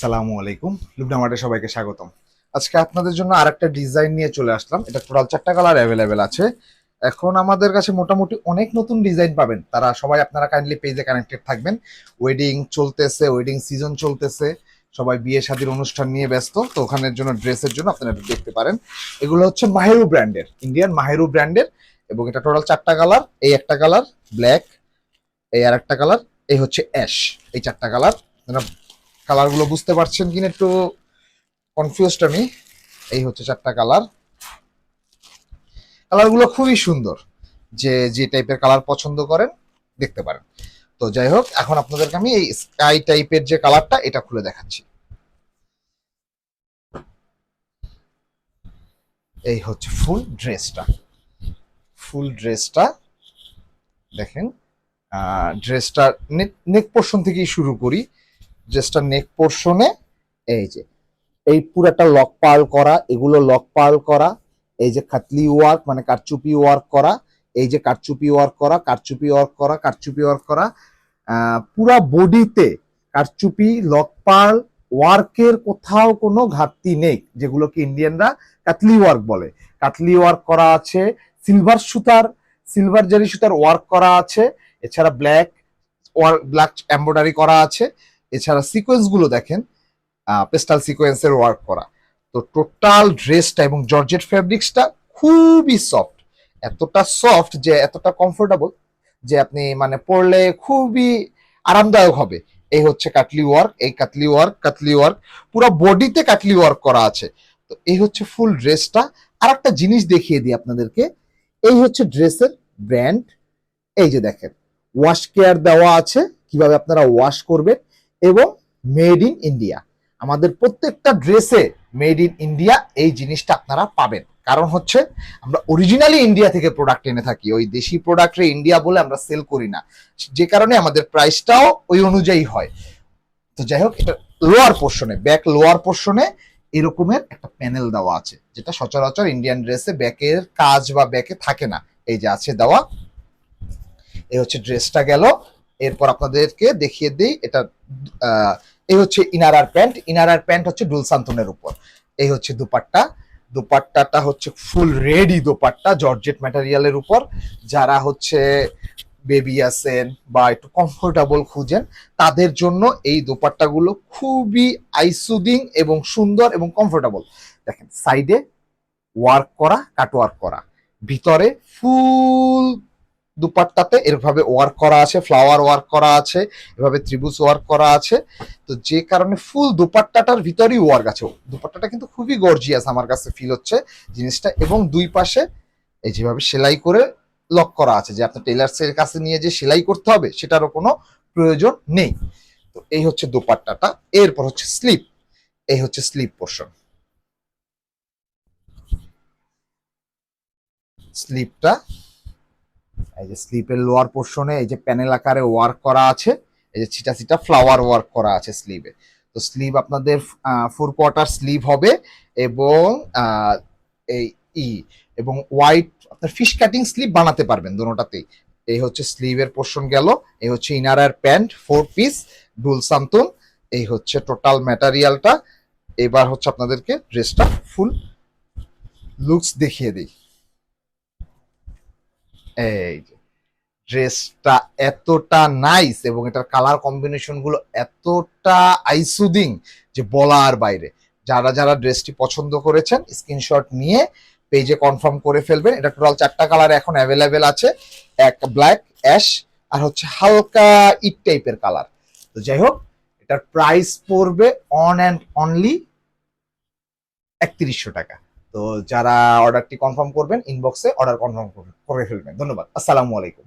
আসসালামু আলাইকুম, লুবনা মার্টে সবাইকে স্বাগতম। আজকে আপনাদের জন্য আরেকটা ডিজাইন নিয়ে চলে আসলাম। এটা টোটাল 4টা কালার অ্যাভেলেবেল আছে। এখন আমাদের কাছে মোটামুটি অনেক নতুন ডিজাইন পাবেন। তারা সবাই আপনারা কাইন্ডলি পেজে কানেক্টেড থাকবেন। ওয়েডিং চলতেছে, ওয়েডিং সিজন চলতেছে, সবাই বিয়ে শাদীর অনুষ্ঠান নিয়ে ব্যস্ত, তো ওখানের জন্য ড্রেসের জন্য আপনারা এটা দেখতে পারেন। এগুলো হচ্ছে মাহেরু ব্র্যান্ডের, ইন্ডিয়ান মাহেরু ব্র্যান্ডের, এবং এটা টোটাল 4টা কালার। এই একটা কালার ব্ল্যাক, এই আর একটা কালার, এই হচ্ছে অ্যাশ। এই 4টা কালার। আপনারা কালারগুলো বুঝতে পারছেন কিনা একটু কনফিউজড আমি। এই হচ্ছে 4টা কালার। কালারগুলো খুবই সুন্দর, যে যে টাইপের কালার পছন্দ করেন দেখতে পারেন। তো যাই হোক, এখন আপনাদেরকে আমি এই স্কাই টাইপের যে কালারটা এটা খুলে দেখাচ্ছি। এই হচ্ছে ফুল ড্রেসটা। ফুল ড্রেসটা দেখেন। ড্রেসটা নেক পোর্শন থেকেই শুরু করি। ড্রেসটা নেক পোর্শনে এই যে এই পুরাটা লক পার্ল করা, এগুলো লক পার্ল করা, এই যে খাতলি ওয়ার্ক মানে কারচুপি ওয়ার্ক করা, এই যে কারচুপি ওয়ার্ক করা, কারচুপি ওয়ার্ক করা, কারচুপি ওয়ার্ক করা, পুরা বডিতে কারচুপি লক পার্ল ওয়ার্কের কোথাও কোনো ঘাটতি নেই, যেগুলোকে ইন্ডিয়ানরা কাতলি ওয়ার্ক বলে। কাতলি ওয়ার্ক করা আছে, সিলভার সুতার, সিলভার জারি সুতার ওয়ার্ক করা আছে, এছাড়া ব্ল্যাক এমব্রয়ডারি করা আছে। এছাড়া সিকোয়েন্স গুলো দেখেন, পেস্টাল সিকোয়েন্সের ওয়ার্ক করা। তো টোটাল ড্রেসটা এবং জর্জেট ফেব্রিক্সটা খুবই সফট, এতটা সফট যে এতটা কমফোর্টেবল যে আপনি মানে পরলে খুবই আরামদায়ক হবে। এই হচ্ছে কাটলি ওয়ার্ক, এই কাটলি ওয়ার্ক পুরো বডিতে কাটলি ওয়ার্ক করা আছে। তো এই হচ্ছে ফুল ড্রেসটা। আর একটা জিনিস দেখিয়ে দিই আপনাদেরকে। এই হচ্ছে ড্রেসের ব্র্যান্ড। এই যে দেখেন, ওয়াশ কেয়ার দেওয়া আছে, কিভাবে আপনারা ওয়াশ করবেন, এবং মেড ইন ইন্ডিয়া। আমাদের প্রত্যেকটা ড্রেসে মেড ইন ইন্ডিয়া এই জিনিসটা আপনারা পাবেন। কারণ হচ্ছে আমরা অরিজিনালি ইন্ডিয়া থেকে প্রোডাক্ট এনে থাকি, ওই দেশি প্রোডাক্টে ইন্ডিয়া বলে আমরা সেল করি না, যে কারণে আমাদের প্রাইসটাও ওই অনুযায়ী হয়। তো যাই হোক, এটা লোয়ার পোর্শনে, ব্যাক লোয়ার পোর্শনে এরকমের একটা প্যানেল দেওয়া আছে, যেটা সচরাচর ইন্ডিয়ান ড্রেসে ব্যাকের কাজ বা ব্যাকে থাকে না। এই যে আছে দেওয়া। এই হচ্ছে ড্রেসটা গেল। এরপর আপনাদেরকে দেখিয়ে দিই এটা। এই হচ্ছে ইনার প্যান্ট। ইনার প্যান্ট হচ্ছে ডুলসান্তনের উপর। এই হচ্ছে দুপাট্টা। দুপাট্টাটা হচ্ছে ফুল রেডি দোপাট্টা, জর্জেট ম্যাটেরিয়ালের উপর। যারা হচ্ছে বেবি আছেন বা একটু কমফোর্টেবল খুঁজেন, তাদের জন্য এই দোপাট্টাগুলো খুবই আইসুদিং এবং সুন্দর এবং কমফোর্টেবল। দেখেন, সাইডে ওয়ার্ক করা, কাট ওয়ার্ক করা, ভিতরে ফুল দুপাট্টাতে এভাবে ওয়ার্ক করা আছে, ফ্লাওয়ার ওয়ার্ক করা আছে, এভাবে ত্রিভুজ ওয়ার্ক করা আছে। তো যে কারণে ফুল দুপাট্টাটার ভিতরেই ওয়ার্ক আছে। দুপাট্টাটা কিন্তু খুবই গর্জিয়াস আমার কাছে ফিল হচ্ছে জিনিসটা। এবং দুই পাশে এই যেভাবে সেলাই করে লক করা আছে, যে আপনার টেলার্সের কাছে নিয়ে যে সেলাই করতে হবে সেটারও কোনো প্রয়োজন নেই। তো এই হচ্ছে দুপাট্টাটা। এরপর হচ্ছে স্লিপ। এই হচ্ছে স্লিপ পোর্শন। স্লিপটা এই যে স্লিপের লোয়ার পোর্শনে এই যে প্যানেল আকারে ওয়ার্ক করা আছে, এই যে ছিটা ছিটা ফ্লাওয়ার ওয়ার্ক করা আছে স্লিভে। তো স্লিভ আপনাদের 4 কোয়ার্টার স্লিভ হবে, এবং এই ই এবং হোয়াইট আপনার ফিশ কাটিং স্লিভ বানাতে পারবেন দোনোটাতেই। এই হচ্ছে স্লিভের পোর্শন গেল। এই হচ্ছে ইনার প্যান্ট 4 পিস ডুল সান্তন। এই হচ্ছে টোটাল ম্যাটেরিয়ালটা। এবার হচ্ছে আপনাদেরকে ড্রেসটা ফুল লুকস দেখিয়ে দিই। এই ড্রেসটা এতটা নাইস এবং এটার কালার কম্বিনেশন গুলো এতটা আইসুদিং যে বলার বাইরে। যারা যারা ড্রেসটি পছন্দ করেছেন স্ক্রিনশট নিয়ে পেজে কনফার্ম করে ফেলবেন। এটা টোটাল 4টা কালার এখন অ্যাভেলেবেল আছে, এক ব্ল্যাক, অ্যাশ, আর হচ্ছে হালকা ইট টাইপের কালার। তো যাই হোক, এটার প্রাইস পড়বে অন অ্যান্ড অনলি 3100 টাকা। তো যারা অর্ডারটি কনফার্ম করবেন, ইনবক্সে অর্ডার কনফার্ম করে ফেলবেন। ধন্যবাদ। আসসালামু আলাইকুম।